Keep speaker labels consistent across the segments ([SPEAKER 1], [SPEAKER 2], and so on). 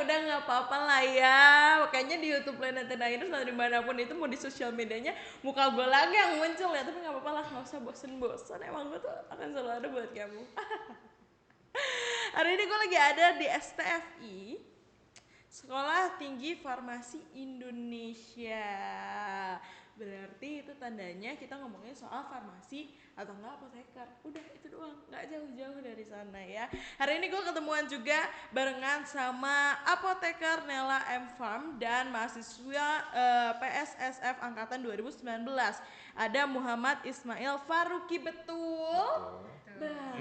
[SPEAKER 1] udah nggak apa-apa lah ya. Makanya di YouTube Planet Diners atau dimanapun itu mau di sosial medianya muka gue lagi yang muncul ya. Tapi nggak apa-apa lah, nggak usah bosen-bosen. Emang gue tuh akan selalu ada buat kamu. Hari ini gue lagi ada di STFI, Sekolah Tinggi Farmasi Indonesia. Berarti itu tandanya kita ngomongin soal farmasi atau enggak apoteker. Udah itu doang, nggak jauh-jauh dari sana ya. Hari ini gue ketemuan juga barengan sama apoteker Nela M Farm dan mahasiswa PSSF angkatan 2019. Ada Muhammad Ismail Faruqi, betul? Betul.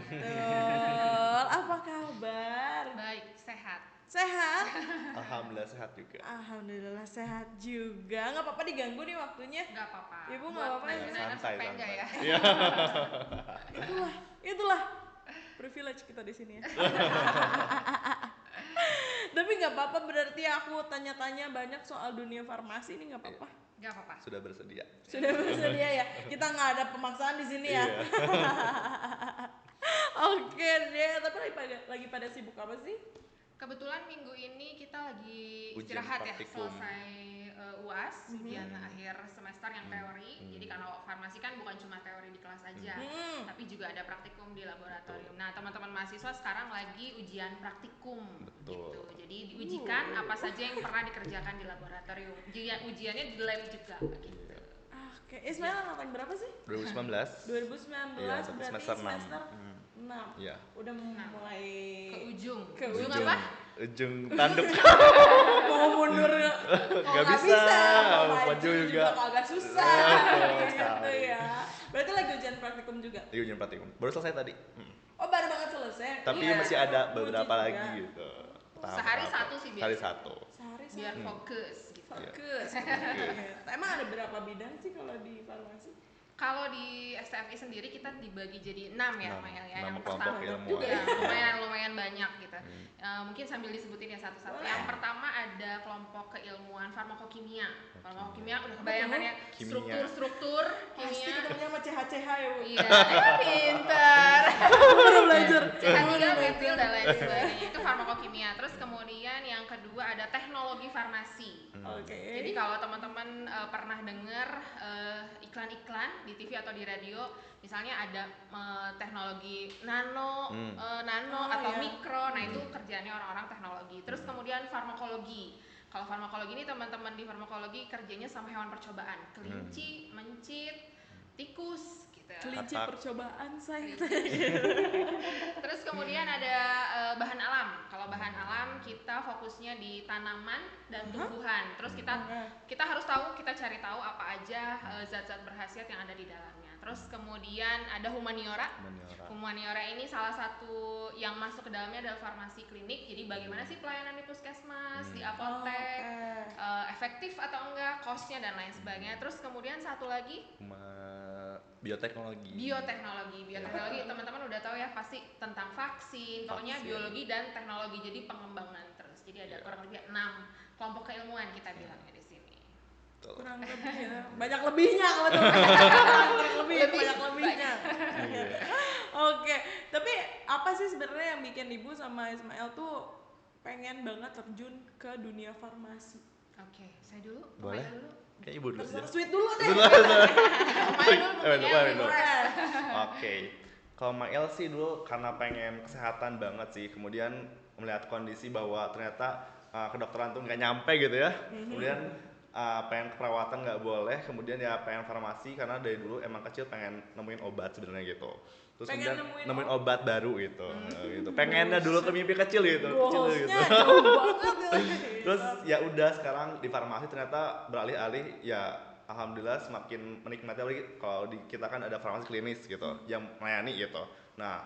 [SPEAKER 1] Apa kabar?
[SPEAKER 2] Baik, sehat.
[SPEAKER 1] Sehat?
[SPEAKER 3] Alhamdulillah sehat juga.
[SPEAKER 1] Alhamdulillah sehat juga. Nggak apa-apa diganggu nih waktunya.
[SPEAKER 2] Nggak apa-apa.
[SPEAKER 1] Ibu nggak apa-apa ya?
[SPEAKER 3] Santai.
[SPEAKER 2] Ya.
[SPEAKER 1] Itulah privilege kita di sini ya. Tapi nggak apa-apa, berarti aku tanya-tanya banyak soal dunia farmasi ini nggak apa-apa.
[SPEAKER 2] Nggak apa-apa.
[SPEAKER 3] Sudah bersedia.
[SPEAKER 1] Sudah bersedia ya. Kita nggak ada pemaksaan di sini ya. Oke deh. Tapi lagi pada sibuk apa sih?
[SPEAKER 2] Kebetulan minggu ini kita lagi
[SPEAKER 3] Ujian
[SPEAKER 2] istirahat ya,
[SPEAKER 3] praktikum.
[SPEAKER 2] selesai UAS, ujian akhir semester yang teori. Jadi karena farmasi kan bukan cuma teori di kelas aja, tapi juga ada praktikum di laboratorium. Nah, teman-teman mahasiswa sekarang lagi ujian praktikum.
[SPEAKER 3] Betul.
[SPEAKER 2] Gitu. Jadi diujikan apa saja yang pernah dikerjakan di laboratorium. Ujiannya di lab juga gitu.
[SPEAKER 1] Oke, Ismail angkatan berapa sih?
[SPEAKER 3] 2019.
[SPEAKER 1] 2019
[SPEAKER 3] Iya, tapi
[SPEAKER 1] berarti
[SPEAKER 3] semester 6.
[SPEAKER 1] 6.
[SPEAKER 3] Iya.
[SPEAKER 1] Udah mulai
[SPEAKER 2] Ke ujung.
[SPEAKER 1] Ke
[SPEAKER 2] ujung
[SPEAKER 1] ujung.
[SPEAKER 2] apa?
[SPEAKER 3] Ujung tanduk.
[SPEAKER 1] mau mundur
[SPEAKER 3] Nggak bisa,
[SPEAKER 1] mau
[SPEAKER 3] maju
[SPEAKER 1] maju
[SPEAKER 3] juga.
[SPEAKER 1] agak susah
[SPEAKER 3] Betul
[SPEAKER 1] gitu
[SPEAKER 3] sekali.
[SPEAKER 1] ya. Berarti lagi ujian praktikum juga.
[SPEAKER 3] Iya, ujian praktikum. Baru selesai tadi.
[SPEAKER 1] Oh, baru banget selesai.
[SPEAKER 3] Tapi
[SPEAKER 2] Iya.
[SPEAKER 3] masih ada
[SPEAKER 1] Uji
[SPEAKER 3] beberapa
[SPEAKER 1] juga.
[SPEAKER 3] lagi gitu.
[SPEAKER 2] Sehari satu sih
[SPEAKER 3] Sehari
[SPEAKER 2] biasa.
[SPEAKER 3] satu.
[SPEAKER 1] Sehari
[SPEAKER 2] Biar
[SPEAKER 1] satu.
[SPEAKER 2] fokus gitu.
[SPEAKER 1] Fokus. Emang ada berapa bidang sih kalau di farmasi?
[SPEAKER 2] Kalau di STFI sendiri kita dibagi jadi 6 ya, Mael ya.
[SPEAKER 3] 6
[SPEAKER 2] Yang
[SPEAKER 3] kelompok
[SPEAKER 2] pertama
[SPEAKER 3] ilmuwan.
[SPEAKER 2] ya, lumayan banyak gitu. Mungkin sambil disebutin ya satu-satu. Yang pertama ada kelompok keilmuan farmakokimia. Farmakokimia udah kebayangan ya,
[SPEAKER 3] Kimia.
[SPEAKER 2] struktur
[SPEAKER 1] Pasti
[SPEAKER 2] kimia.
[SPEAKER 1] ketemunya sama CH-CH ya, Bu.
[SPEAKER 2] Iya, pinter.
[SPEAKER 1] Baru belajar.
[SPEAKER 2] CH3, metil dan lain sebagainya. Itu farmakokimia. Terus kemudian yang kedua ada teknologi farmasi.
[SPEAKER 1] Oke.
[SPEAKER 2] Jadi kalau teman-teman pernah dengar iklan-iklan di TV atau di radio, misalnya ada teknologi nano atau
[SPEAKER 1] iya.
[SPEAKER 2] mikro, nah itu kerjanya orang-orang teknologi. Terus kemudian farmakologi. Kalau farmakologi ini teman-teman di farmakologi kerjanya sama hewan percobaan, kelinci, mencit, tikus, gitu.
[SPEAKER 1] Kelinci percobaan saya.
[SPEAKER 2] Terus kemudian ada bahan alam. Kalau bahan alam kita fokusnya di tanaman dan tumbuhan. Terus kita harus tahu, kita cari tahu apa aja zat-zat berkhasiat yang ada di dalamnya. Terus kemudian ada humaniora. Humaniora ini salah satu yang masuk ke dalamnya adalah farmasi klinik. Jadi bagaimana sih pelayanan di puskesmas, di apotek, efektif atau enggak, cost-nya dan lain sebagainya. Terus kemudian satu lagi
[SPEAKER 3] Bioteknologi.
[SPEAKER 2] Bioteknologi teman-teman udah tahu ya pasti tentang vaksin, pokoknya biologi dan teknologi, jadi pengembangan terus. Jadi ada kurang lebih 6 kelompok keilmuan kita bilangnya di sini.
[SPEAKER 1] Kurang lebih ya. Banyak lebihnya kalau teman-teman. Banyak lebihnya. Oke, tapi apa sih sebenarnya yang bikin Ibu sama Ismail tuh pengen banget terjun ke dunia farmasi?
[SPEAKER 2] Oke, saya dulu.
[SPEAKER 3] Boleh?
[SPEAKER 2] Dulu.
[SPEAKER 3] Kayak Ibu dulu aja.
[SPEAKER 1] Sweet dulu deh.
[SPEAKER 3] Oke. Kalau Mael sih dulu karena pengen kesehatan banget sih, kemudian melihat kondisi bahwa ternyata kedokteran tuh nggak nyampe gitu ya. Kemudian pengen keperawatan nggak boleh, kemudian ya pengen farmasi karena dari dulu emang kecil pengen nemuin obat sebenarnya gitu. Terus
[SPEAKER 1] Pengen
[SPEAKER 3] kemudian
[SPEAKER 1] nemuin
[SPEAKER 3] nemuin obat baru gitu. Gitu. Pengennya dulu ke mimpi kecil gitu.
[SPEAKER 1] Goalsnya jauh banget.
[SPEAKER 3] Terus ya udah sekarang di farmasi ternyata beralih-alih ya alhamdulillah semakin menikmati, apalagi kalau di kita kan ada farmasi klinis gitu yang melayani gitu. Nah,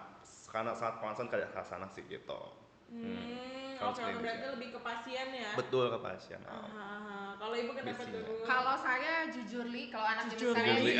[SPEAKER 3] karena sangat concern ke arah sana sih gitu.
[SPEAKER 1] Oke, berarti lebih ke pasien ya?
[SPEAKER 3] Betul, ke pasien.
[SPEAKER 1] Kalau Ibu kenapa tuh, Bu?
[SPEAKER 2] Kalau saya jujur kalau anak
[SPEAKER 1] Jujur
[SPEAKER 2] saya
[SPEAKER 3] Li.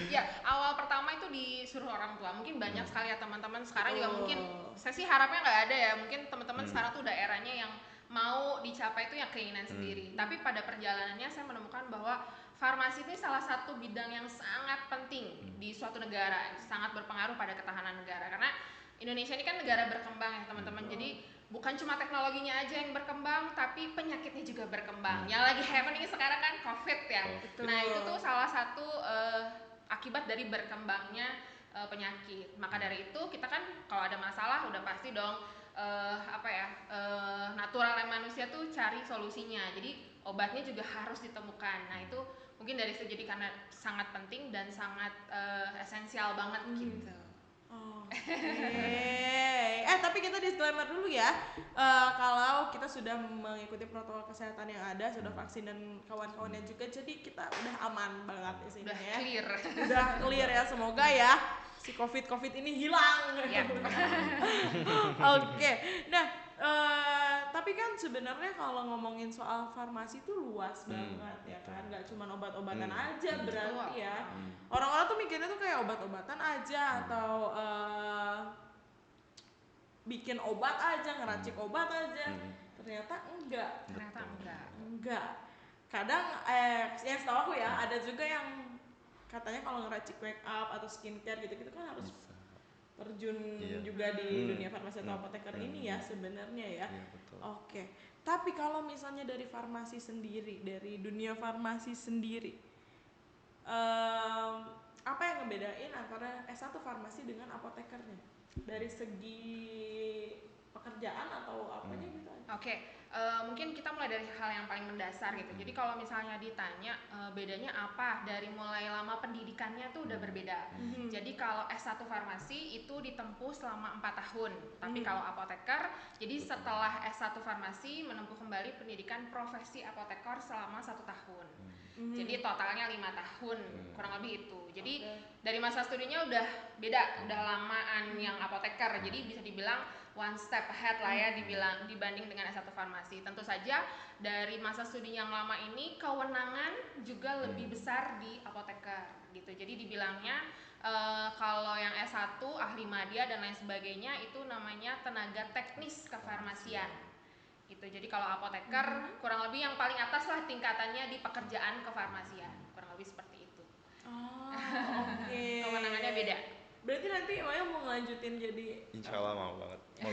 [SPEAKER 2] Ya, awal pertama itu disuruh orang tua. Mungkin banyak sekali ya teman-teman sekarang juga mungkin saya sih harapnya nggak ada ya. Mungkin teman-teman sekarang tuh udah eranya yang mau dicapai itu yang keinginan sendiri. Tapi pada perjalanannya saya menemukan bahwa farmasi ini salah satu bidang yang sangat penting di suatu negara, sangat berpengaruh pada ketahanan negara. Karena Indonesia ini kan negara berkembang ya teman-teman. Jadi bukan cuma teknologinya aja yang berkembang, tapi penyakitnya juga berkembang. Yang lagi happening sekarang kan COVID ya.
[SPEAKER 1] Betul.
[SPEAKER 2] Nah itu tuh salah satu akibat dari berkembangnya penyakit. Maka dari itu kita kan kalau ada masalah udah pasti dong naturalnya manusia tuh cari solusinya. Jadi obatnya juga harus ditemukan. Nah itu mungkin dari segi karena sangat penting dan sangat esensial banget gitu.
[SPEAKER 1] Oke. Tapi kita disclaimer dulu ya. Kalau kita sudah mengikuti protokol kesehatan yang ada, sudah vaksin dan kawan-kawannya juga, jadi kita udah aman banget di sini
[SPEAKER 2] Udah
[SPEAKER 1] ya.
[SPEAKER 2] clear.
[SPEAKER 1] Udah clear ya, semoga ya si COVID ini hilang.
[SPEAKER 2] Yap.
[SPEAKER 1] Oke. Nah, tapi kan sebenarnya kalau ngomongin soal farmasi itu luas banget ya kan, nggak cuma obat-obatan aja berarti ya. Orang-orang tuh mikirnya tuh kayak obat-obatan aja atau bikin obat aja, ngeracik obat aja. Ternyata enggak. Kadang yang setahu aku ya, ada juga yang katanya kalau ngeracik make up atau skincare gitu-gitu kan harus terjun juga di dunia farmasi atau apoteker ini ya sebenarnya ya. Oke. Tapi kalau misalnya dari farmasi sendiri, dari dunia farmasi sendiri, apa yang ngebedain antara S1 farmasi dengan apotekernya? Dari segi pekerjaan atau apanya gitu?
[SPEAKER 2] Oke. Mungkin kita mulai dari hal yang paling mendasar gitu. Jadi kalau misalnya ditanya bedanya apa, dari mulai lama pendidikannya tuh udah berbeda. Jadi kalau S1 farmasi itu ditempuh selama 4 tahun. Tapi kalau apoteker, jadi setelah S1 farmasi menempuh kembali pendidikan profesi apoteker selama 1 tahun. Jadi totalnya 5 tahun, kurang lebih itu. Jadi dari masa studinya udah beda, udah lamaan yang apoteker. Jadi bisa dibilang one step ahead lah ya dibanding dengan S1 farmasi. Tentu saja dari masa studi yang lama ini kewenangan juga lebih besar di apoteker gitu. Jadi dibilangnya kalau yang S1 ahli madya dan lain sebagainya itu namanya tenaga teknis kefarmasian gitu. Jadi kalau apoteker kurang lebih yang paling atas lah tingkatannya di pekerjaan kefarmasian, kurang lebih seperti itu.
[SPEAKER 1] Oke.
[SPEAKER 2] Kewenangannya beda.
[SPEAKER 1] Berarti nanti Maya mau ngelanjutin jadi
[SPEAKER 3] Insya Allah mau banget sih.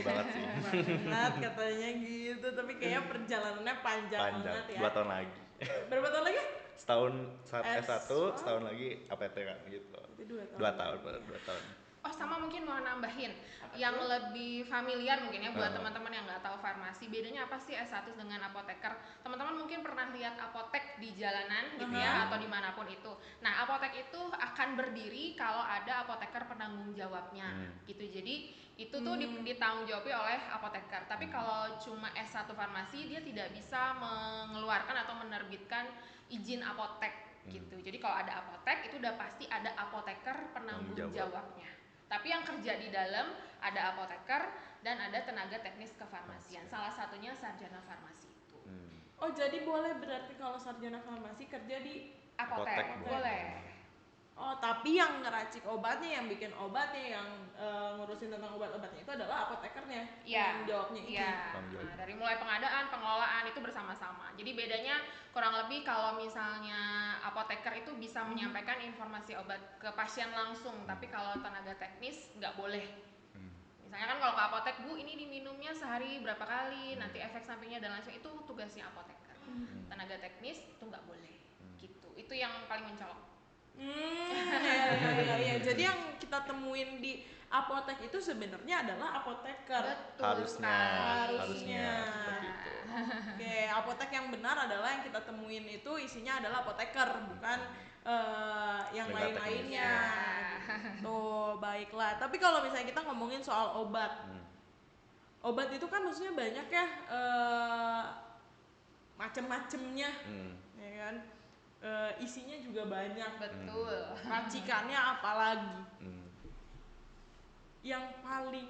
[SPEAKER 1] banget katanya gitu, tapi kayaknya perjalanannya panjang banget ya.
[SPEAKER 3] 2 tahun lagi.
[SPEAKER 1] Berapa tahun lagi?
[SPEAKER 3] Setahun S1, setahun lagi APT kan gitu. 2 tahun.
[SPEAKER 2] Oh sama mungkin mau nambahin yang lebih familiar mungkin ya buat teman-teman yang nggak tahu farmasi, bedanya apa sih S1 dengan apoteker? Teman-teman mungkin pernah lihat apotek di jalanan gitu ya atau dimanapun itu. Nah apotek itu akan berdiri kalau ada apoteker penanggung jawabnya gitu. Jadi itu tuh ditanggung jawabi oleh apoteker. Tapi kalau cuma S1 farmasi dia tidak bisa mengeluarkan atau menerbitkan izin apotek gitu. Jadi kalau ada apotek itu udah pasti ada apoteker penanggung jawabnya. Tapi yang kerja di dalam ada apoteker dan ada tenaga teknis kefarmasian. Salah satunya sarjana farmasi itu.
[SPEAKER 1] Oh jadi boleh berarti kalau sarjana farmasi kerja di
[SPEAKER 2] Apotek boleh.
[SPEAKER 1] Oh tapi yang ngeracik obatnya, yang bikin obatnya, yang ngurusin tentang obat-obatnya itu adalah apotekernya.
[SPEAKER 2] Iya.
[SPEAKER 1] Jawabnya itu.
[SPEAKER 2] Iya. Nah, dari mulai pengadaan, pengelolaan itu bersama-sama. Jadi bedanya kurang lebih kalau misalnya apoteker itu bisa menyampaikan informasi obat ke pasien langsung, tapi kalau tenaga teknis nggak boleh. Misalnya kan kalau ke apotek, Bu ini diminumnya sehari berapa kali, nanti efek sampingnya dan lain sebagainya, itu tugasnya apoteker. Tenaga teknis itu nggak boleh. Gitu. Itu yang paling mencolok.
[SPEAKER 1] Ya. Jadi yang kita temuin di apotek itu sebenarnya adalah apoteker.
[SPEAKER 2] Betul.
[SPEAKER 3] Harusnya seperti itu.
[SPEAKER 1] Oke, apotek yang benar adalah yang kita temuin itu isinya adalah apoteker, bukan yang lain-lainnya. Tuh, baiklah. Tapi kalau misalnya kita ngomongin soal obat, obat itu kan maksudnya banyak ya macem-macemnya, ya kan? Isinya juga banyak.
[SPEAKER 2] Betul.
[SPEAKER 1] Racikannya apalagi. Yang paling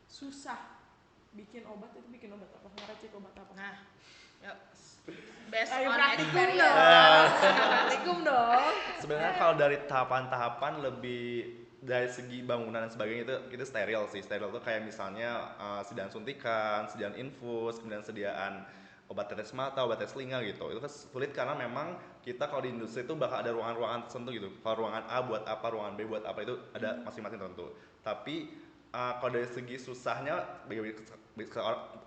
[SPEAKER 1] susah bikin obat itu bikin obat apa? Ngeracik obat apa?
[SPEAKER 2] Nah, yuk. Based
[SPEAKER 1] Ayo
[SPEAKER 2] on
[SPEAKER 1] praktikum
[SPEAKER 2] experience.
[SPEAKER 1] dong. Praktikum dong.
[SPEAKER 3] Sebenarnya kalau dari tahapan-tahapan lebih dari segi bangunan dan sebagainya itu steril sih. Steril itu kayak misalnya sediaan suntikan, sediaan infus, kemudian sediaan obat tetes mata, obat tetes telinga gitu. Itu kan sulit karena memang kita kalau di industri itu bakal ada ruangan-ruangan tertentu gitu. Kalau ruangan A buat apa, ruangan B buat apa itu ada masing-masing tertentu. Tapi kalau dari segi susahnya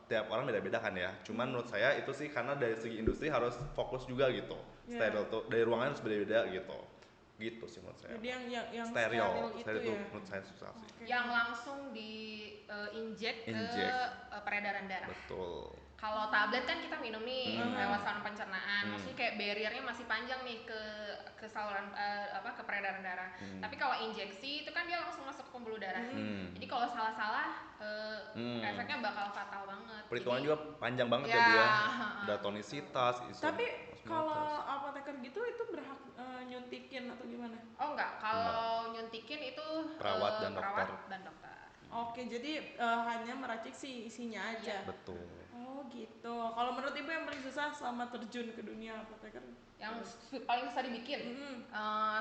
[SPEAKER 3] tiap orang beda-beda kan ya. Cuman menurut saya itu sih karena dari segi industri harus fokus juga gitu. Steril tuh dari ruangan harus beda-beda gitu. Gitu sih menurut saya.
[SPEAKER 1] Jadi yang
[SPEAKER 3] steril
[SPEAKER 1] itu
[SPEAKER 3] itu
[SPEAKER 1] ya.
[SPEAKER 3] menurut saya susah sih.
[SPEAKER 2] Yang langsung di inject ke peredaran darah.
[SPEAKER 3] Betul.
[SPEAKER 2] Kalau tablet kan kita minum nih lewat saluran pencernaan, maksudnya kayak barriernya masih panjang nih ke saluran ke peredaran darah. Tapi kalau injeksi itu kan dia langsung masuk ke pembuluh darah. Jadi kalau salah-salah efeknya bakal fatal banget.
[SPEAKER 3] Perhitungan juga panjang banget
[SPEAKER 2] ya,
[SPEAKER 3] ya Bu ya. Ada tonisitas,
[SPEAKER 1] Tapi kalau apoteker gitu itu berhak nyuntikin atau gimana?
[SPEAKER 2] Oh enggak, kalau nyuntikin itu
[SPEAKER 3] perawat dan dokter.
[SPEAKER 1] Oke, jadi hanya meracik si isinya aja.
[SPEAKER 3] Betul.
[SPEAKER 1] Oh gitu. Kalau menurut Ibu yang paling susah selama terjun ke dunia apoteker?
[SPEAKER 2] Yang paling susah dibikin,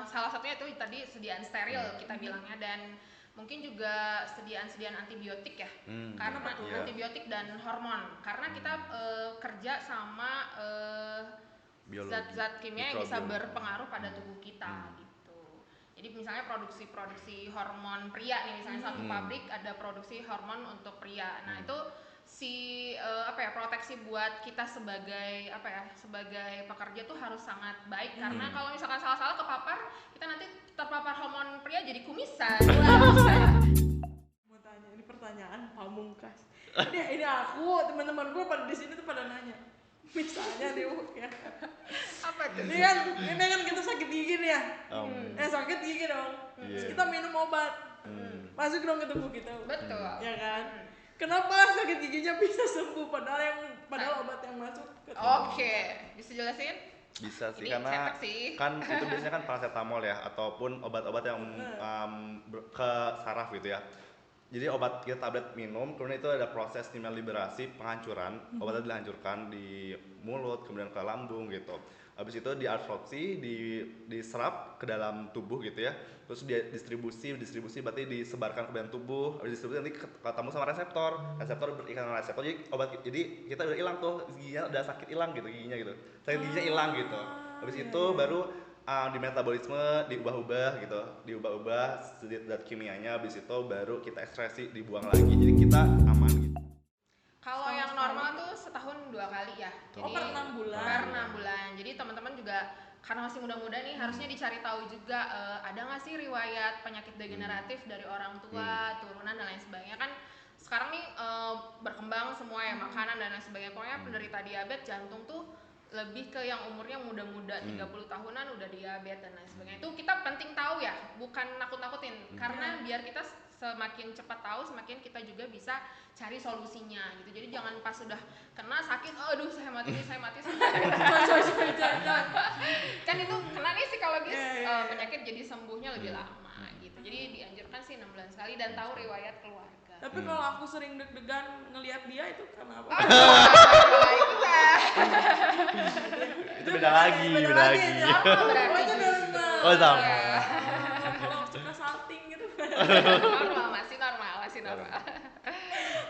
[SPEAKER 2] salah satunya itu tadi sediaan steril kita bilangnya, dan mungkin juga sediaan antibiotik ya, karena antibiotik dan hormon, karena kita kerja sama zat-zat kimia yang bisa berpengaruh pada tubuh kita gitu. Jadi misalnya produksi hormon pria nih, misalnya satu pabrik ada produksi hormon untuk pria. Nah, itu proteksi buat kita sebagai sebagai pekerja tuh harus sangat baik, karena kalau misalkan salah-salah kepapar, kita nanti terpapar hormon pria jadi kumisan.
[SPEAKER 1] Mau tanya, ini pertanyaan pamungkas. Ini aku, teman-teman gue pada di sini tuh pada nanya. Misalnya nih Bu ya.
[SPEAKER 2] Apa tuh?
[SPEAKER 1] Ini kan kita sakit gigi nih ya. Sakit gigi dong. Terus kita minum obat. Masuk dong ke tubuh kita.
[SPEAKER 2] Betul.
[SPEAKER 1] Ya kan? Kenapa sakit giginya bisa sembuh padahal obat yang masuk ke tubuh?
[SPEAKER 2] Oke, bisa jelasin?
[SPEAKER 3] Bisa sih,
[SPEAKER 2] Ini
[SPEAKER 3] karena
[SPEAKER 2] sih.
[SPEAKER 3] kan itu biasanya kan paracetamol ya, ataupun obat-obat yang ke saraf gitu ya. Jadi obat kita tablet minum, kemudian itu ada proses kimia liberasi, penghancuran, obatnya dihancurkan di mulut, kemudian ke lambung gitu. Habis itu diabsorpsi, diserap ke dalam tubuh gitu ya. Terus dia distribusi berarti disebarkan ke bagian tubuh. Habis distribusi nanti ketemu sama reseptor berikan sama reseptor. Jadi kita udah hilang tuh giginya, udah sakit hilang gitu giginya gitu. Sakit giginya hilang gitu. Habis itu baru di metabolisme diubah zat kimianya, habis itu baru kita ekstrasi, dibuang lagi, jadi kita aman gitu.
[SPEAKER 2] Kalau yang normal tuh setahun 2 kali ya. Jadi
[SPEAKER 1] per 6 bulan.
[SPEAKER 2] Per 6 bulan. Jadi teman-teman juga karena masih muda-muda nih, harusnya dicari tahu juga ada nggak sih riwayat penyakit degeneratif dari orang tua, turunan dan lain sebagainya. Kan sekarang nih berkembang semua ya, makanan dan lain sebagainya. Pokoknya penderita diabetes jantung tuh lebih ke yang umurnya muda-muda, 30 tahunan udah diabetes dan lain sebagainya. Itu kita penting tahu ya, bukan nakut-nakutin, karena biar kita semakin cepat tahu, semakin kita juga bisa cari solusinya gitu. Jadi jangan pas sudah kena sakit, aduh saya mati. Kan itu kena nih psikologis, penyakit jadi sembuhnya lebih lama gitu. Jadi dianjurkan sih 6 bulan sekali dan tahu riwayat keluarga.
[SPEAKER 1] Tapi kalau aku sering deg-degan ngelihat dia itu kenapa?
[SPEAKER 3] Itu beda lagi.
[SPEAKER 1] Pokoknya normal.
[SPEAKER 3] Oh sama.
[SPEAKER 1] Kalau suka salting gitu.
[SPEAKER 2] masih normal.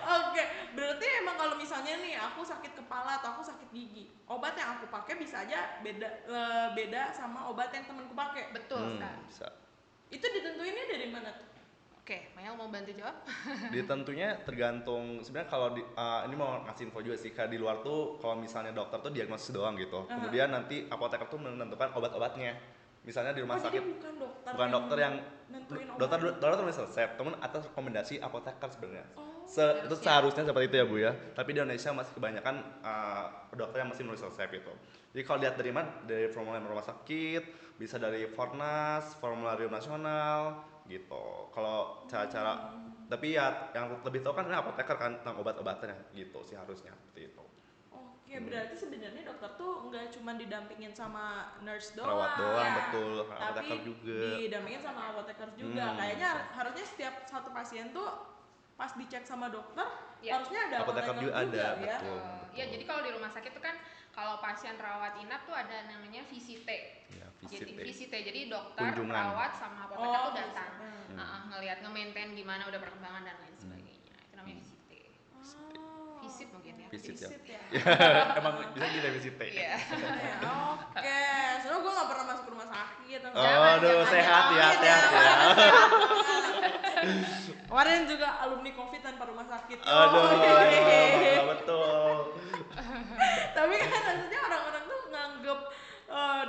[SPEAKER 1] Oke, berarti emang kalau misalnya nih aku sakit kepala atau aku sakit gigi, obat yang aku pakai bisa aja beda sama obat yang temanku pakai.
[SPEAKER 2] Betul sekali.
[SPEAKER 3] Bisa.
[SPEAKER 1] Itu ditentuinnya dari mana tuh?
[SPEAKER 2] Oke, Maya mau bantu jawab?
[SPEAKER 3] Tentunya tergantung, sebenarnya kalau ini mau ngasih info juga sih, kayak di luar tuh kalau misalnya dokter tuh diagnosis doang gitu. Kemudian nanti apoteker tuh menentukan obat-obatnya. Misalnya di rumah sakit,
[SPEAKER 1] jadi
[SPEAKER 3] bukan dokter yang
[SPEAKER 1] nentuin
[SPEAKER 3] dokter nulis resep, temen atas rekomendasi apoteker sebenarnya. Itu
[SPEAKER 2] harusnya.
[SPEAKER 3] seharusnya seperti itu ya Bu ya. Tapi di Indonesia masih kebanyakan dokter yang masih nulis resep itu. Jadi kalau lihat dari mana, dari formulir rumah sakit, bisa dari Fornas, formularium nasional gitu. Kalau cara-cara, tapi ya yang lebih tahu kan apoteker kan tentang obat-obatannya gitu sih harusnya seperti itu.
[SPEAKER 1] Oke, berarti sebenarnya dokter tuh nggak cuma didampingin sama nurse doang,
[SPEAKER 3] Perawat doang,
[SPEAKER 1] ya,
[SPEAKER 3] betul,
[SPEAKER 1] tapi
[SPEAKER 3] apoteker juga.
[SPEAKER 1] didampingin sama apoteker juga. Kayaknya harusnya setiap satu pasien tuh pas dicek sama dokter harusnya ada apoteker juga
[SPEAKER 3] ada,
[SPEAKER 1] ya.
[SPEAKER 3] betul.
[SPEAKER 2] Ya, jadi kalau di rumah sakit tuh kan kalau pasien rawat inap tuh ada namanya visite.
[SPEAKER 3] Ya,
[SPEAKER 2] Jadi visite, jadi dokter,
[SPEAKER 3] kunjungan,
[SPEAKER 2] perawat sama apoteker tuh datang, ngelihat, nge-maintain gimana udah perkembangan dan lain sebagainya. Itu namanya visite. Visit mungkin ya.
[SPEAKER 3] Visit ya.
[SPEAKER 1] Ya.
[SPEAKER 3] Emang bisa di visite.
[SPEAKER 2] Iya.
[SPEAKER 1] Oke, soalnya gue nggak pernah masuk rumah sakit.
[SPEAKER 3] Aduh, sehat ya, sehat ya.
[SPEAKER 1] Kemarin juga alumni COVID tanpa rumah sakit.
[SPEAKER 3] Aduh,
[SPEAKER 1] Yeay.
[SPEAKER 3] betul.
[SPEAKER 1] Tapi kan maksudnya orang-orang tuh nganggep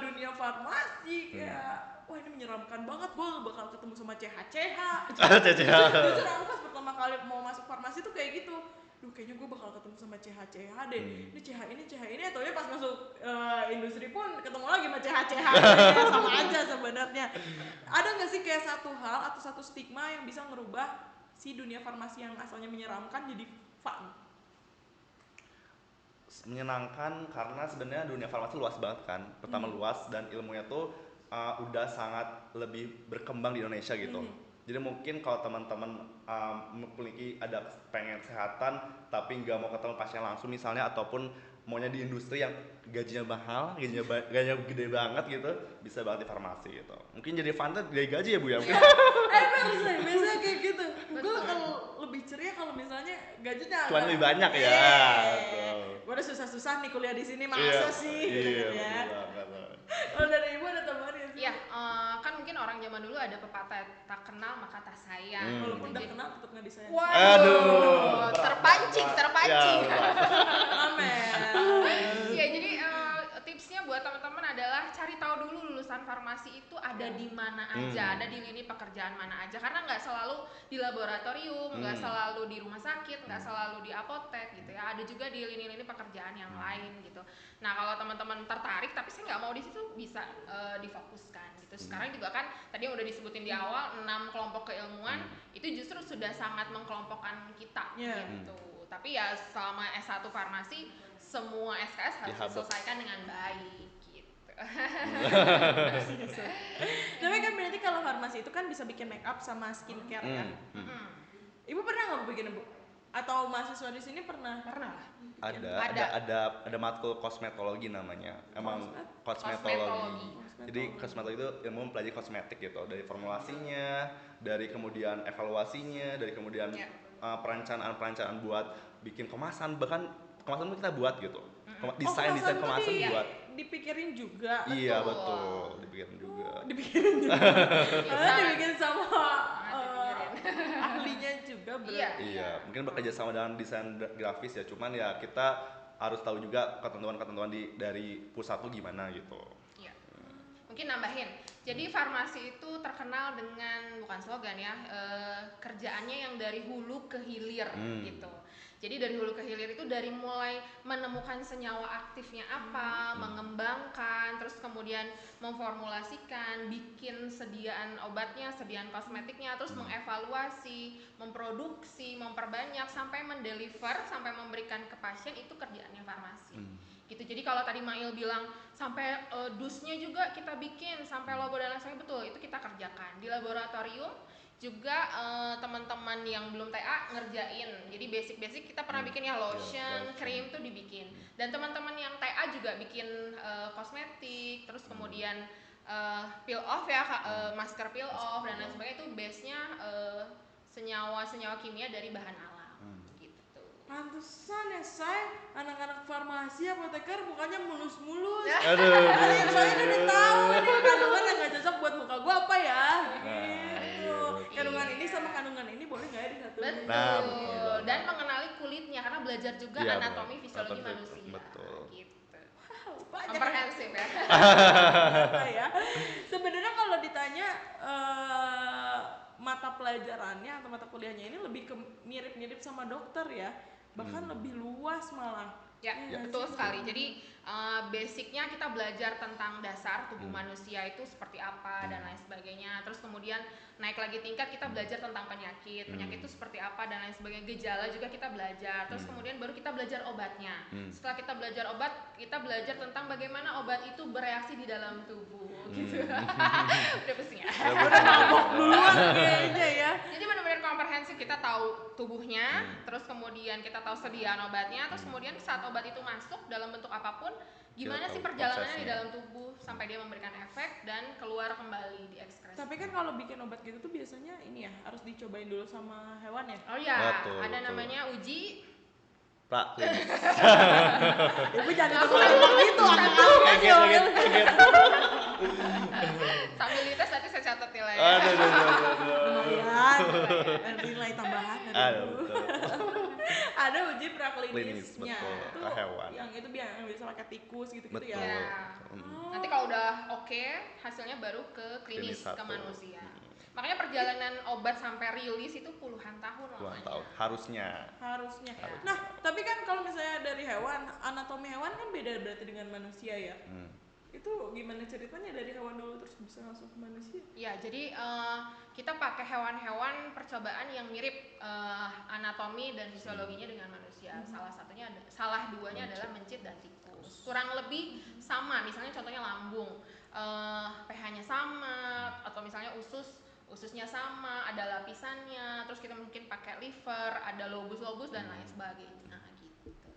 [SPEAKER 1] dunia farmasi kayak wah ini menyeramkan banget, gue bakal ketemu sama CH-CH. Jujur aku pas pertama kali mau masuk farmasi tuh kayak gitu. Duh kayaknya gue bakal ketemu sama CH-CH deh. Ini CH ini atau ya pas masuk industri pun ketemu lagi sama CH-CH. Sama aja sebenarnya. Ada nggak sih kayak satu hal atau satu stigma yang bisa ngerubah si dunia farmasi yang asalnya menyeramkan jadi fun?
[SPEAKER 3] Menyenangkan karena sebenarnya dunia farmasi luas banget kan. Pertama luas dan ilmunya tuh udah sangat lebih berkembang di Indonesia gitu. Jadi mungkin kalau teman-teman memiliki ada pengen kesehatan tapi nggak mau ketemu pasien langsung misalnya ataupun maunya di industri yang gajinya mahal, gajinya gede banget gitu, bisa banget di farmasi gitu. Mungkin jadi fun tuh dari gaji ya Bu ya.
[SPEAKER 1] Biasanya kayak gitu. Gue kalau lebih ceria kalau misalnya gajinya
[SPEAKER 3] Cuan lebih banyak ya.
[SPEAKER 1] Gue udah susah-susah nih kuliah di sini masa sih gitu
[SPEAKER 3] Iya,
[SPEAKER 1] ya.
[SPEAKER 3] betul banget.
[SPEAKER 1] Kalau dari Ibu ada tambahan ya sih?
[SPEAKER 2] Iya, kan mungkin orang zaman dulu ada pepatah tak kenal maka tak sayang.
[SPEAKER 1] Walaupun udah
[SPEAKER 2] Jadi-
[SPEAKER 1] kenal tetap nggak disayang.
[SPEAKER 2] Waduh, terpancing.
[SPEAKER 3] Ya,
[SPEAKER 1] Amen.
[SPEAKER 2] Iya, jadi tipsnya buat teman-teman adalah cari tahu dulu lulusan farmasi itu ada di mana aja, ada di lini pekerjaan mana aja. Karena nggak selalu di laboratorium, nggak selalu di rumah sakit, nggak selalu di apotek gitu ya. Ada juga di lini-lini pekerjaan yang lain gitu. Nah kalau teman-teman tertarik, tapi saya nggak mau di situ bisa difokuskan gitu. Sekarang juga kan tadi yang udah disebutin di awal 6 kelompok keilmuan itu justru sudah sangat mengkelompokkan kita gitu. Tapi ya selama S1 farmasi semua SKS harus diselesaikan dengan baik gitu.
[SPEAKER 1] Tapi kan berarti kalau farmasi itu kan bisa bikin make up sama skincare ya. Ibu pernah nggak bikin Bu? Atau mahasiswa di sini pernah?
[SPEAKER 2] Pernah lah.
[SPEAKER 3] Ada matkul kosmetologi namanya. Emang kosmetologi. Jadi kosmetologi itu ilmu mempelajari kosmetik gitu, dari formulasinya, dari kemudian evaluasinya, dari kemudian perencanaan buat bikin kemasan, bahkan kemasan pun kita buat gitu. Desain kemasan buat.
[SPEAKER 1] Dipikirin juga.
[SPEAKER 3] Iya betul, dipikirin juga.
[SPEAKER 1] Dipikirin dibikin sama ahlinya juga berarti.
[SPEAKER 3] Iya, mungkin bekerja sama dengan desain grafis ya, cuman ya kita harus tahu juga ketentuan-ketentuan dari pusat tuh gimana gitu.
[SPEAKER 2] Iya. Mungkin nambahin. Jadi farmasi itu terkenal dengan bukan slogan ya, kerjaannya yang dari hulu ke hilir gitu. Jadi dari hulu ke hilir itu dari mulai menemukan senyawa aktifnya apa, mengembangkan, terus kemudian memformulasikan, bikin sediaan obatnya, sediaan kosmetiknya, terus mengevaluasi, memproduksi, memperbanyak sampai mendeliver, sampai memberikan ke pasien, itu kerjaannya farmasi. Gitu. Jadi kalau tadi Mail bilang sampai dusnya juga kita bikin, sampai logo dan lain sebagainya, betul, itu kita kerjakan. Di laboratorium juga teman-teman yang belum TA ngerjain. Jadi basic-basic kita pernah bikin ya, lotion, krim tuh dibikin. Dan teman-teman yang TA juga bikin kosmetik, terus kemudian peel off ya, masker peel off dan lain sebagainya, itu base-nya senyawa-senyawa kimia dari bahan alam.
[SPEAKER 1] Pantesan ya saya anak-anak farmasi apoteker mukanya mulus-mulus.
[SPEAKER 3] Aduh.
[SPEAKER 1] Soalnya udah tahu ini kandungan yang nggak cocok buat muka gua apa ya. Gitu. Kandungan ini sama kandungan ini boleh nggak ya disatuin?
[SPEAKER 2] Betul. Dan mengenali kulitnya karena belajar juga anatomi fisiologi manusia.
[SPEAKER 3] Betul.
[SPEAKER 2] Gitu.
[SPEAKER 1] Wow, banyak
[SPEAKER 2] Komprehensif ya.
[SPEAKER 1] ya. Sebenarnya kalau ditanya mata pelajarannya atau mata kuliahnya ini lebih ke mirip-mirip sama dokter ya. Bahkan lebih luas malah.
[SPEAKER 2] Ya, betul sekali. Jadi basicnya kita belajar tentang dasar tubuh manusia itu seperti apa dan lain sebagainya. Terus kemudian naik lagi tingkat kita belajar tentang penyakit itu seperti apa dan lain sebagainya. Gejala juga kita belajar. Terus kemudian baru kita belajar obatnya. Setelah kita belajar obat, kita belajar tentang bagaimana obat itu bereaksi di dalam tubuh. Gitu. Udah pusing ya.
[SPEAKER 1] Udah mabok duluan kayaknya ya.
[SPEAKER 2] Jadi benar-benar komprehensif, kita tahu tubuhnya, terus kemudian kita tahu sediaan obatnya, terus kemudian saat obat itu masuk dalam bentuk apapun, gimana sih perjalanannya di dalam tubuh sampai dia memberikan efek dan keluar kembali di ekskresi.
[SPEAKER 1] Tapi kan kalau bikin obat gitu tuh biasanya ini ya harus dicobain dulu sama hewan ya.
[SPEAKER 2] Oh iya,
[SPEAKER 3] Betul,
[SPEAKER 2] ada
[SPEAKER 3] betul.
[SPEAKER 2] namanya uji.
[SPEAKER 3] Pak,
[SPEAKER 1] Ibu jangan ngomong gitu, angkat aja.
[SPEAKER 2] Sambil dites nanti saya catat nilai.
[SPEAKER 1] Lumayan. Nilai tambahan dari
[SPEAKER 3] Aduh,
[SPEAKER 1] dulu.
[SPEAKER 3] betul.
[SPEAKER 1] Ada uji
[SPEAKER 3] Klinis,
[SPEAKER 1] praklinisnya.
[SPEAKER 3] betul,
[SPEAKER 1] Itu
[SPEAKER 3] ke hewan.
[SPEAKER 1] yang itu yang bisa pakai tikus gitu-gitu
[SPEAKER 3] Betul.
[SPEAKER 1] ya.
[SPEAKER 2] Ya. Nanti kalau udah oke, hasilnya baru ke klinis,
[SPEAKER 3] Klinis
[SPEAKER 2] ke
[SPEAKER 3] 1.
[SPEAKER 2] manusia. Makanya perjalanan obat sampai rilis itu puluhan tahun
[SPEAKER 3] Puluhan
[SPEAKER 2] lamanya.
[SPEAKER 3] tahun harusnya.
[SPEAKER 1] Harusnya.
[SPEAKER 2] Ya.
[SPEAKER 1] Nah, tapi kan kalau misalnya dari hewan, anatomi hewan kan beda berarti dengan manusia ya. Itu gimana ceritanya dari hewan dulu terus bisa langsung ke manusia?
[SPEAKER 2] Ya, jadi kita pakai hewan-hewan percobaan yang mirip anatomi dan fisiologinya dengan manusia. Salah duanya adalah mencit dan tikus. Kurang lebih sama, misalnya contohnya lambung, pH-nya sama, atau misalnya ususnya sama, ada lapisannya, terus kita mungkin pakai liver, ada lobus-lobus dan lain sebagainya. Nah, gitu.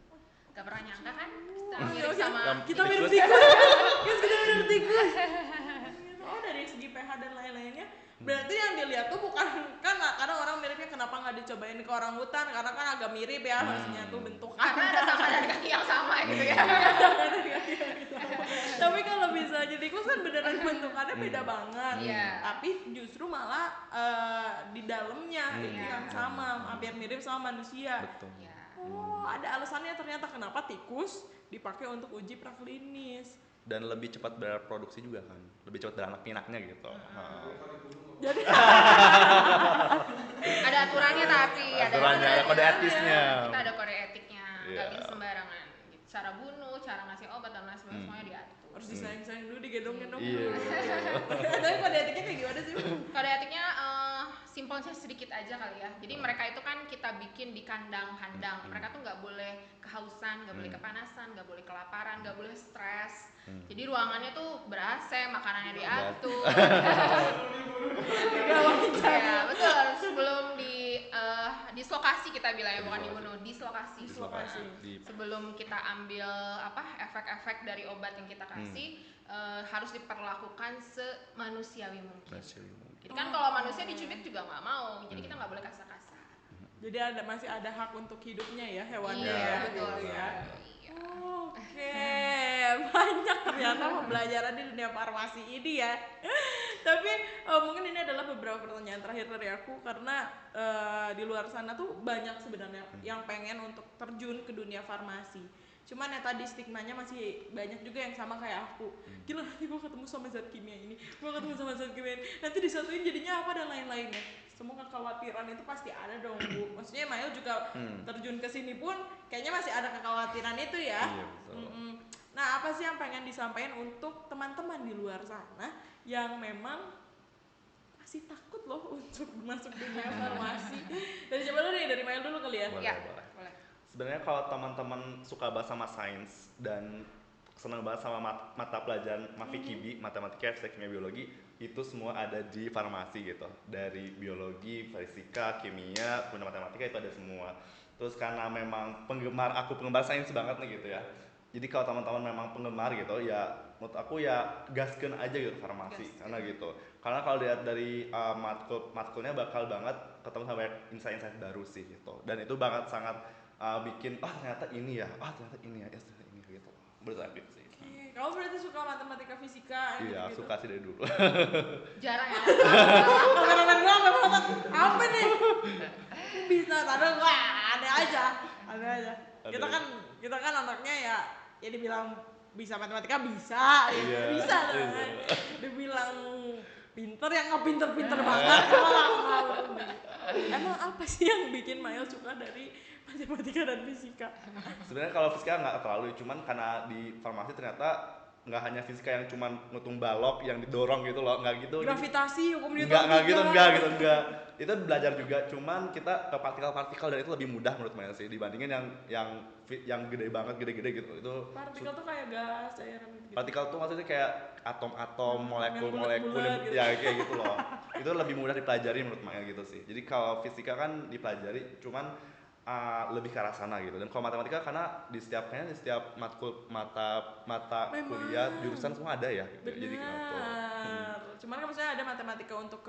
[SPEAKER 2] Gak pernah nyangka kan? Kita mirip sama
[SPEAKER 1] kita mirip
[SPEAKER 3] tikus.
[SPEAKER 1] tikus. Kita mirip tikus. Oh, dari segi pH dan lain-lainnya. Berarti yang dilihat tuh bukan kan kadang orang miripnya kenapa nggak dicobain ke orang hutan karena kan agak mirip ya maksudnya tuh bentukannya.
[SPEAKER 2] karena ada tangan dan kaki yang sama gitu ya.
[SPEAKER 1] Tapi kalau bisa jadi tikus kan beneran bentukannya beda banget.
[SPEAKER 2] Iya.
[SPEAKER 1] Tapi justru malah di dalamnya itu yang sama, hampir mirip sama manusia.
[SPEAKER 3] Betul.
[SPEAKER 2] Ya.
[SPEAKER 1] Oh, ada alasannya ternyata kenapa tikus dipakai untuk uji praklinis.
[SPEAKER 3] Dan lebih cepat berproduksi juga kan, lebih cepat beranak pinaknya gitu.
[SPEAKER 1] Jadi
[SPEAKER 2] Ada aturannya tapi
[SPEAKER 3] Aturannya, ada kode etisnya.
[SPEAKER 2] Kita ada kode etiknya, nggak
[SPEAKER 3] Iya.
[SPEAKER 2] bisa sembarangan. Gitu. Cara bunuh, cara ngasih obat dan lain sebagainya semuanya diatur.
[SPEAKER 1] harus disayang-sayang dulu, digendong-gendong
[SPEAKER 3] Iya.
[SPEAKER 1] dulu. Tapi kode etiknya kayak gimana sih?
[SPEAKER 2] Kode etiknya simpelnya sedikit aja kali ya. Jadi mereka itu kan kita bikin di kandang-kandang. Mereka tuh nggak boleh kehausan, nggak boleh kepanasan, nggak boleh kelaparan, nggak boleh stres. Jadi ruangannya tuh ber-AC, makanannya diatur. Ya betul. Sebelum dislokasi kita bilangnya, bukan dibunuh, dislokasi.
[SPEAKER 3] Dislokasi.
[SPEAKER 2] Sebelum kita ambil efek-efek dari obat yang kita kasih, harus diperlakukan semanusiawi mungkin. Jadi kan kalau manusia dicubit juga nggak mau, jadi kita nggak boleh kasar-kasar.
[SPEAKER 1] Jadi masih ada hak untuk hidupnya ya hewannya
[SPEAKER 2] Iya,
[SPEAKER 1] ya.
[SPEAKER 2] betul
[SPEAKER 1] gitu ya.
[SPEAKER 2] Iya.
[SPEAKER 1] Oke, banyak ternyata pembelajaran di dunia farmasi ini ya. Tapi mungkin ini adalah beberapa pertanyaan terakhir dari aku karena di luar sana tuh banyak sebenarnya yang pengen untuk terjun ke dunia farmasi. Cuman ya tadi stigmanya masih banyak juga yang sama kayak aku. Gila, nanti gue ketemu sama zat kimia ini, gue ketemu sama zat kimia ini, nanti disatuin jadinya apa dan lain-lainnya. Semua kekhawatiran itu pasti ada dong Bu. Maksudnya Mail juga terjun ke sini pun kayaknya masih ada kekhawatiran itu ya.
[SPEAKER 3] Iya, betul.
[SPEAKER 1] Nah, apa sih yang pengen disampaikan untuk teman-teman di luar sana yang memang masih takut loh untuk masuk dunia farmasi? Dari siapa dulu nih? Dari Mail dulu kali ya?
[SPEAKER 3] Boleh,
[SPEAKER 2] Ya,
[SPEAKER 3] boleh.
[SPEAKER 2] boleh.
[SPEAKER 3] Sebenarnya kalau teman-teman suka banget sama sains dan senang banget sama mata pelajaran FIKIBI, matematika, fisika, kimia, biologi, itu semua ada di farmasi gitu. Dari biologi, fisika, kimia, kemudian matematika itu ada semua. Terus karena memang aku penggemar sains banget nih gitu ya. Jadi kalau teman-teman memang penggemar gitu ya, menurut aku ya gaskeun aja gitu farmasi karena gitu. Karena kalau lihat dari matkulnya bakal banget ketemu sama insight-insight baru sih gitu. Dan itu banget sangat bikin ternyata ini ya, ternyata ini ya, ternyata ini gitu. Menurut aku sih.
[SPEAKER 1] Oke, kamu berarti suka matematika, fisika
[SPEAKER 3] Iya,
[SPEAKER 1] gitu?
[SPEAKER 3] suka sih dari dulu.
[SPEAKER 2] Jarang ya.
[SPEAKER 1] Kameramen gua apa banget? Apa nih? Bisa, ada wah, ada aja. Kita kan anaknya ya dibilang bisa matematika bisa,
[SPEAKER 3] Iya.
[SPEAKER 1] bisa dong. Kan? Dibilang pinter ya nggak pinter banget. Emang apa sih yang bikin Mail suka dari matematika dan fisika?
[SPEAKER 3] Sebenarnya kalau fisika nggak terlalu, cuman karena di farmasi ternyata nggak hanya fisika yang cuman ngitung balok yang didorong gitu loh, nggak gitu.
[SPEAKER 1] Gravitasi, hukum Newton.
[SPEAKER 3] Enggak. Itu belajar juga, cuman kita ke partikel-partikel dan itu lebih mudah menurut saya sih dibandingin yang gede banget, gede-gede gitu. Itu
[SPEAKER 1] Partikel tuh kayak gas, cairan gitu.
[SPEAKER 3] partikel tuh maksudnya kayak atom-atom, molekul-molekul
[SPEAKER 1] bulat-bulat gitu.
[SPEAKER 3] ya kayak gitu loh. Itu lebih mudah dipelajari menurut Maya gitu sih. Jadi kalau fisika kan dipelajari cuman lebih ke arah sana gitu. Dan kalau matematika karena di setiap mata kuliah jurusan semua ada ya gitu. Jadi gitu.
[SPEAKER 1] Cuman kan maksudnya ada matematika untuk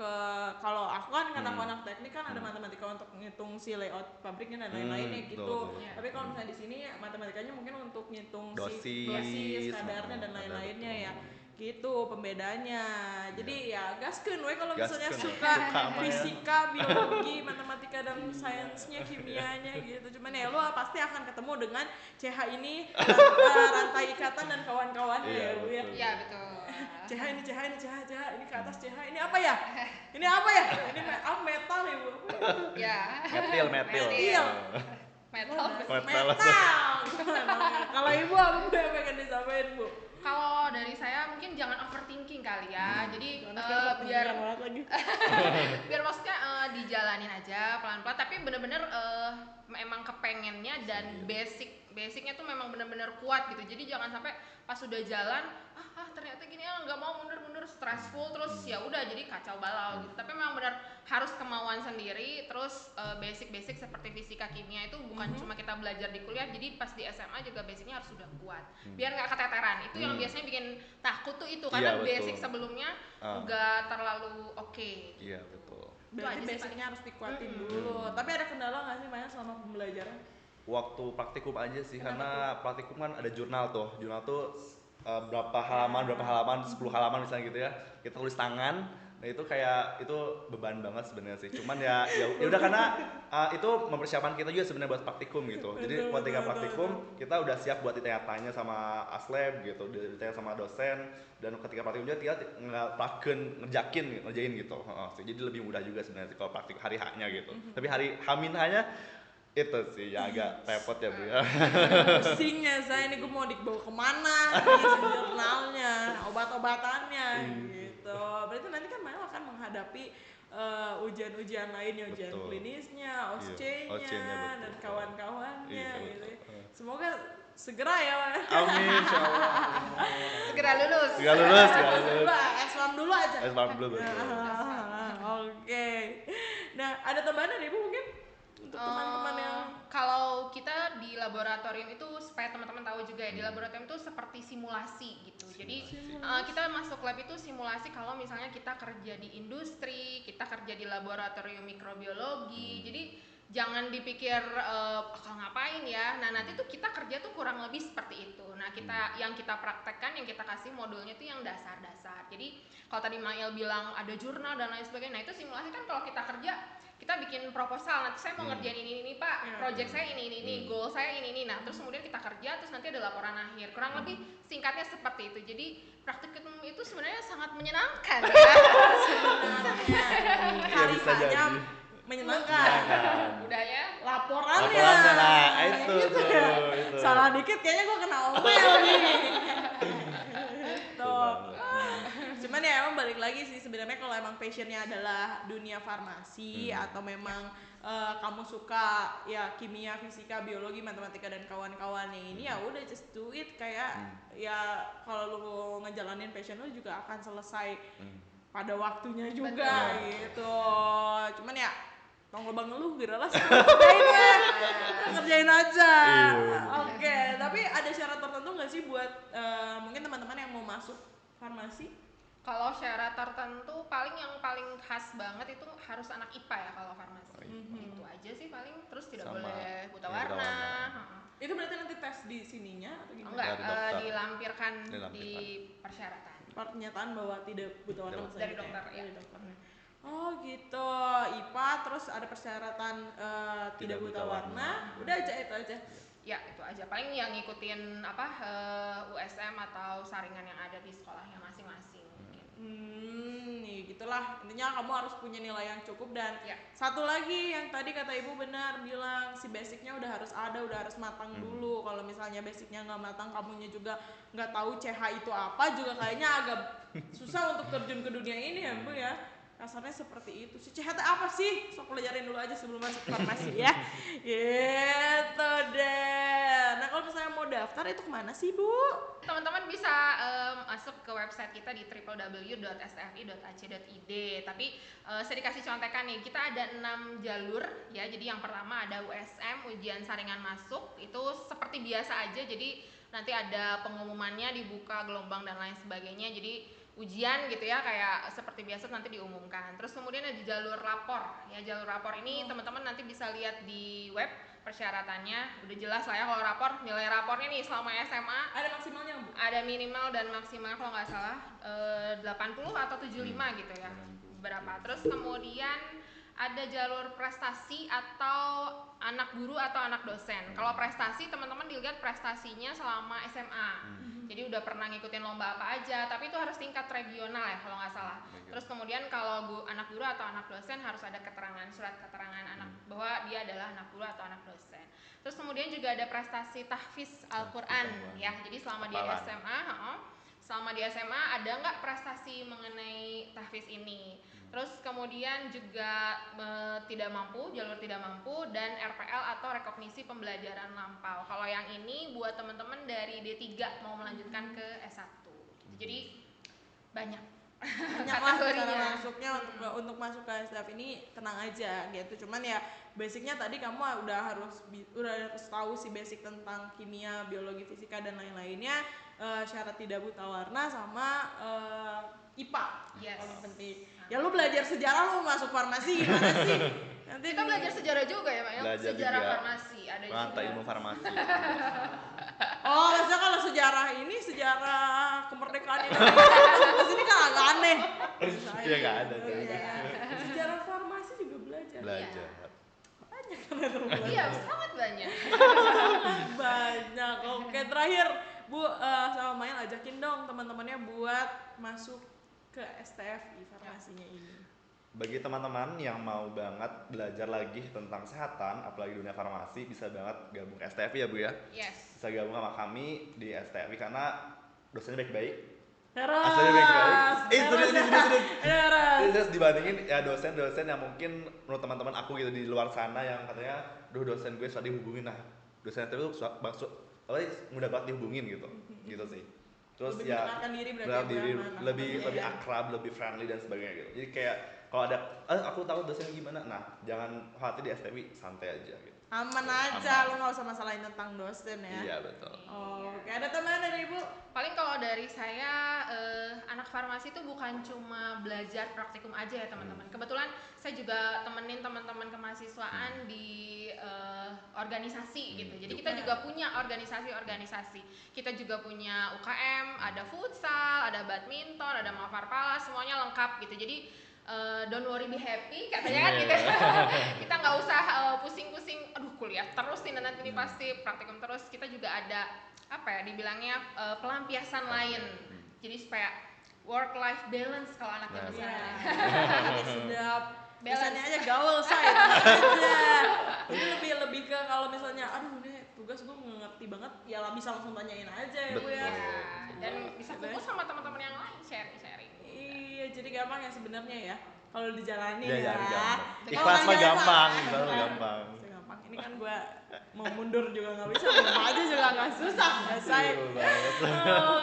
[SPEAKER 1] kalau aku kan karena aku anak teknik kan ada matematika untuk ngitung si layout pabriknya dan lain-lainnya gitu.
[SPEAKER 3] betul.
[SPEAKER 1] Tapi kalau misalnya di sini matematikanya mungkin untuk ngitung si
[SPEAKER 3] Dosis,
[SPEAKER 1] dosis, kadarnya dan lainlainnya ya. gitu pembedanya. Jadi ya gaskeun we kalau misalnya
[SPEAKER 3] Gaskeun.
[SPEAKER 1] suka
[SPEAKER 3] Suka mah ya.
[SPEAKER 1] fisika, biologi, matematika dan sainsnya, kimianya gitu. Cuman ya lu pasti akan ketemu dengan CH ini, rantai ikatan dan kawan-kawannya
[SPEAKER 3] Iya,
[SPEAKER 1] ya Bu ya.
[SPEAKER 3] betul.
[SPEAKER 2] Iya betul.
[SPEAKER 1] CH ini ini ke atas CH ini apa ya? Ini apa ya? Ini metal ya Bu.
[SPEAKER 2] Ya.
[SPEAKER 3] Metil.
[SPEAKER 1] Metil.
[SPEAKER 2] Metal.
[SPEAKER 3] Metal.
[SPEAKER 1] Kalau Ibu apa Bu yang pengen disampaikan Bu?
[SPEAKER 2] Kalau dari saya mungkin jangan overthinking kali ya. Jadi
[SPEAKER 1] Biar
[SPEAKER 2] biar
[SPEAKER 1] lagi.
[SPEAKER 2] biar maksudnya dijalanin aja pelan-pelan tapi bener-bener memang kepengennya dan basicnya tuh memang bener-bener kuat gitu. Jadi jangan sampai pas udah jalan ternyata gini nggak mau mundur stressful terus ya udah jadi kacau balau gitu. Tapi memang benar harus kemauan sendiri. Terus basic seperti fisika kimia itu bukan cuma kita belajar di kuliah, jadi pas di SMA juga basicnya harus sudah kuat biar nggak keteteran. Itu yang biasanya bikin takut tuh itu karena
[SPEAKER 3] Iya,
[SPEAKER 2] basic
[SPEAKER 3] betul.
[SPEAKER 2] sebelumnya nggak terlalu oke.
[SPEAKER 3] Iya, betul.
[SPEAKER 1] Berarti
[SPEAKER 2] Itu aja sih
[SPEAKER 1] basicnya harus dikuatin dulu. Tapi ada kendala nggak sih Maya selama pembelajaran?
[SPEAKER 3] Waktu praktikum aja sih,
[SPEAKER 1] Kenapa
[SPEAKER 3] karena praktikum kan ada jurnal tuh. Jurnal tuh berapa halaman, 10 halaman misalnya gitu ya. Kita tulis tangan. Nah, itu kayak itu beban banget sebenarnya sih. Cuman ya udah karena itu mempersiapkan kita juga sebenarnya buat praktikum gitu. Jadi ketika praktikum kita udah siap buat ditanya-tanya sama aslab gitu, ditanya sama dosen, dan ketika praktikum juga kita ngerjain gitu. Jadi lebih mudah juga sebenarnya kalau praktik hari H-nya gitu. Tapi hari H-nya itu sih ya agak repot ya Bu ya.
[SPEAKER 1] Pusingnya saya ini gue mau dibawa kemana nih jurnalnya, obat-obatannya gitu. Berarti nanti kan Maya akan menghadapi ujian-ujian lainnya, ujian
[SPEAKER 3] Betul.
[SPEAKER 1] klinisnya,
[SPEAKER 3] OSCE-nya,
[SPEAKER 1] OSCE-nya
[SPEAKER 3] betul.
[SPEAKER 1] dan kawan-kawannya
[SPEAKER 3] Iya,
[SPEAKER 1] gitu.
[SPEAKER 3] betul.
[SPEAKER 1] Semoga segera ya Maya.
[SPEAKER 3] Amin insyaallah.
[SPEAKER 2] Segera lulus.
[SPEAKER 3] Segala lulus.
[SPEAKER 1] S1 dulu aja.
[SPEAKER 3] Dulu betul.
[SPEAKER 1] Oke. Nah, ada tambahan dari Ibu mungkin untuk teman-teman yang
[SPEAKER 2] Kalau kita di laboratorium itu supaya teman-teman tahu juga ya, di laboratorium itu seperti simulasi gitu. Jadi kita masuk lab itu simulasi kalau misalnya kita kerja di industri, kita kerja di laboratorium mikrobiologi. Jadi jangan dipikir bakal ngapain ya. Nah, nanti tuh kita kerja tuh kurang lebih seperti itu. Nah, yang kita praktekkan, yang kita kasih modulnya tuh yang dasar-dasar. Jadi kalau tadi Mail bilang ada jurnal dan lain sebagainya, nah itu simulasi kan kalau kita kerja kita bikin proposal, nanti saya mau ngerjain ini Pak, project saya ini, goal saya ini. Nah, terus kemudian kita kerja, terus nanti ada laporan akhir. Kurang lebih singkatnya seperti itu. Jadi praktikum itu sebenarnya sangat menyenangkan ya.
[SPEAKER 1] hari
[SPEAKER 3] bisa jadi.
[SPEAKER 1] H-nya menyenangkan.
[SPEAKER 2] Udah ya.
[SPEAKER 1] Laporannya
[SPEAKER 3] lah itu
[SPEAKER 1] gitu
[SPEAKER 3] tuh
[SPEAKER 1] ya.
[SPEAKER 3] itu.
[SPEAKER 1] Salah dikit kayaknya gue kena omel nih. Tuh. Cuman ya emang balik lagi sih sebenarnya kalau emang passionnya adalah dunia farmasi atau memang kamu suka ya kimia, fisika, biologi, matematika dan kawan-kawannya ini ya udah just do it kayak ya kalau lu ngejalanin passion lu juga akan selesai pada waktunya juga gitu. Cuman ya tong lubang lu geralas ngerjain aja. Oke, tapi ada syarat tertentu nggak sih buat mungkin teman-teman yang mau masuk farmasi?
[SPEAKER 2] Kalau syarat tertentu yang paling khas banget itu harus anak IPA ya kalau farmasi. Itu aja sih paling. Terus tidak
[SPEAKER 3] Sama
[SPEAKER 2] boleh buta
[SPEAKER 3] buta
[SPEAKER 2] warna.
[SPEAKER 3] warna.
[SPEAKER 1] Itu berarti nanti tes di sininya atau gimana?
[SPEAKER 2] Enggak,
[SPEAKER 3] Dari dokter.
[SPEAKER 2] dilampirkan di persyaratan.
[SPEAKER 1] Pernyataan bahwa tidak buta warna
[SPEAKER 3] Dari
[SPEAKER 1] misalnya
[SPEAKER 2] dokter,
[SPEAKER 1] gitu
[SPEAKER 2] ya.
[SPEAKER 1] Dari dokter. Oh gitu, IPA terus ada persyaratan tidak buta warna. Udah aja itu aja.
[SPEAKER 2] Ya itu aja. Paling yang ngikutin USM atau saringan yang ada di sekolahnya masing-masing.
[SPEAKER 1] Ya gitulah intinya kamu harus punya nilai yang cukup dan satu lagi yang tadi kata ibu benar bilang si basicnya udah harus ada, udah harus matang dulu. Kalau misalnya basicnya nggak matang, kamunya juga nggak tahu CH itu apa, juga kayaknya agak susah untuk terjun ke dunia ini ya Bu ya. Kasarnya seperti itu. Si CH apa sih? Sok pelajarin dulu aja sebelum masuk farmasi ya. Gitu deh. Nah kalau misalnya mau daftar itu kemana sih Bu?
[SPEAKER 2] Teman-teman bisa masuk ke website kita di www.stfi.ac.id. Tapi saya dikasih contekan nih, kita ada 6 jalur ya. Jadi yang pertama ada USM, ujian saringan masuk. Itu seperti biasa aja. Jadi nanti ada pengumumannya, dibuka gelombang dan lain sebagainya. Jadi ujian gitu ya, kayak seperti biasa nanti diumumkan. Terus kemudian ada jalur lapor ya. Jalur lapor ini teman-teman nanti bisa lihat di web persyaratannya udah jelas lah ya. Kalau rapor, nilai rapornya nih selama SMA
[SPEAKER 1] Ada maksimalnya Bu?
[SPEAKER 2] ada minimal dan maksimal kalau nggak salah 80 atau 75 gitu ya, berapa. Terus kemudian ada jalur prestasi atau anak guru atau anak dosen. Kalau prestasi teman-teman dilihat prestasinya selama SMA. Jadi udah pernah ngikutin lomba apa aja, tapi itu harus tingkat regional ya kalau nggak salah. Terus kemudian kalau anak guru atau anak dosen harus ada keterangan, surat keterangan anak bahwa dia adalah anak guru atau anak dosen. Terus kemudian juga ada prestasi tahfiz Al-Quran ya. Jadi selama di SMA, selama di SMA ada nggak prestasi mengenai tahfiz ini? Terus kemudian juga tidak mampu, jalur tidak mampu, dan RPL atau rekognisi pembelajaran lampau. Kalau yang ini buat teman-teman dari D3 mau melanjutkan ke S1. Jadi banyak
[SPEAKER 1] cara masuknya untuk masuk ke STF ini, tenang aja gitu. Cuman ya basicnya tadi kamu udah harus tahu sih basic tentang kimia, biologi, fisika dan lain-lainnya, syarat tidak buta warna sama IPA. Paling penting. Ya lu belajar sejarah, lu masuk farmasi gimana sih? Nanti
[SPEAKER 2] kita belajar sejarah juga ya Pak ya. Sejarah juga. Farmasi ada juga.
[SPEAKER 3] Ilmu farmasi.
[SPEAKER 1] Oh, maksudnya kalau sejarah ini sejarah kemerdekaan Indonesia di sini kan agak aneh.
[SPEAKER 3] Iya nggak ada.
[SPEAKER 1] Sejarah farmasi juga belajar. Banyak kan itu.
[SPEAKER 2] Iya, sangat banyak.
[SPEAKER 1] Banyak. Oke, terakhir Bu sama Mail ajakin dong teman-temannya buat masuk ke STFI farmasinya ini.
[SPEAKER 3] Bagi teman-teman yang mau banget belajar lagi tentang kesehatan, apalagi dunia farmasi, bisa banget gabung STFI ya Bu ya.
[SPEAKER 2] Yes.
[SPEAKER 3] Bisa gabung sama kami di STFI karena dosennya baik-baik.
[SPEAKER 1] Aslinya
[SPEAKER 3] baik-baik. Terus dibandingin ya dosen-dosen yang mungkin menurut teman-teman aku gitu di luar sana yang katanya, dosen gue susah dihubungin. Nah, dosen itu mudah banget dihubungin gitu sih. Terus
[SPEAKER 1] lebih
[SPEAKER 3] ya lebih akrab, lebih friendly dan sebagainya gitu. Jadi kayak kalau ada aku tahu dosennya gimana, nah jangan khawatir di STFI, santai aja gitu.
[SPEAKER 1] Aman aja, lo nggak usah masalahin tentang dosen ya.
[SPEAKER 3] Iya betul.
[SPEAKER 1] Oke, ada tambahan dari Ibu?
[SPEAKER 2] Paling kalau dari saya anak farmasi itu bukan cuma belajar praktikum aja ya teman-teman. Kebetulan saya juga temenin teman-teman kemahasiswaan di organisasi gitu. Jadi kita juga punya organisasi-organisasi. Kita juga punya UKM, ada futsal, ada badminton, ada Mafarpala, semuanya lengkap gitu. Jadi don't worry be happy katanya kan gitu. Kita nggak usah pusing-pusing aduh kuliah terus nih nanti ini pasti praktikum terus. Kita juga ada apa ya dibilangnya pelampiasan lain. Jadi supaya work life balance kalau anaknya misalnya.
[SPEAKER 1] Sedap. Biasanya aja gaul saya aja. Jadi lebih ke kalau misalnya aduh ini tugas gue ngerti banget ya bisa langsung tanyain aja ya Bu ya.
[SPEAKER 2] Dan bisa fokus sama teman-teman yang lain sharing.
[SPEAKER 1] Iya, jadi gampang ya sebenarnya ya kalau dijalani
[SPEAKER 3] ya.
[SPEAKER 1] Ikhlas
[SPEAKER 3] mah gampang.
[SPEAKER 1] Ini kan gue mau mundur juga nggak bisa, mau aja juga nggak susah, saya.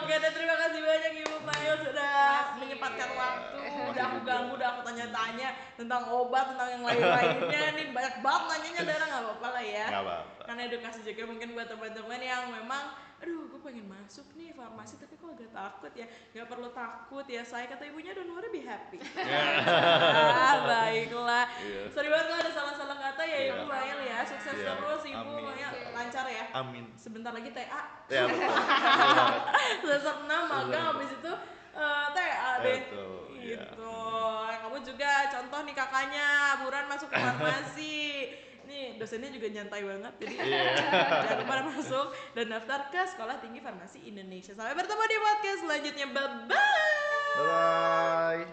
[SPEAKER 1] Oke, dan terima kasih banyak Ibu Mail sudah menyempatkan waktu. Udah aku ganggu, udah aku tanya-tanya tentang obat, tentang yang lain-lainnya. Nih banyak banget nanyanya, Dara nggak apa-apa lah ya.
[SPEAKER 3] Nggak apa-apa.
[SPEAKER 1] Karena edukasi juga mungkin buat teman-teman yang memang aduh gue pengen masuk nih farmasi tapi kok agak takut ya. Gak perlu takut ya, saya kata ibunya don't worry be happy. Baiklah. Sorry banget kalau ada salah-salah kata ya Ibu Mail ya. Sukses terus Ibu Mail, lancar ya.
[SPEAKER 3] Amin.
[SPEAKER 1] Sebentar lagi TA.
[SPEAKER 3] Ya betul.
[SPEAKER 1] Semester 6 magang habis itu TA deh. Gitu. Kamu juga contoh nih kakaknya Buran masuk ke farmasi. Nih dosennya juga nyantai banget, jadi jangan lupa masuk dan daftar ke Sekolah Tinggi Farmasi Indonesia. Sampai bertemu di podcast selanjutnya, bye bye.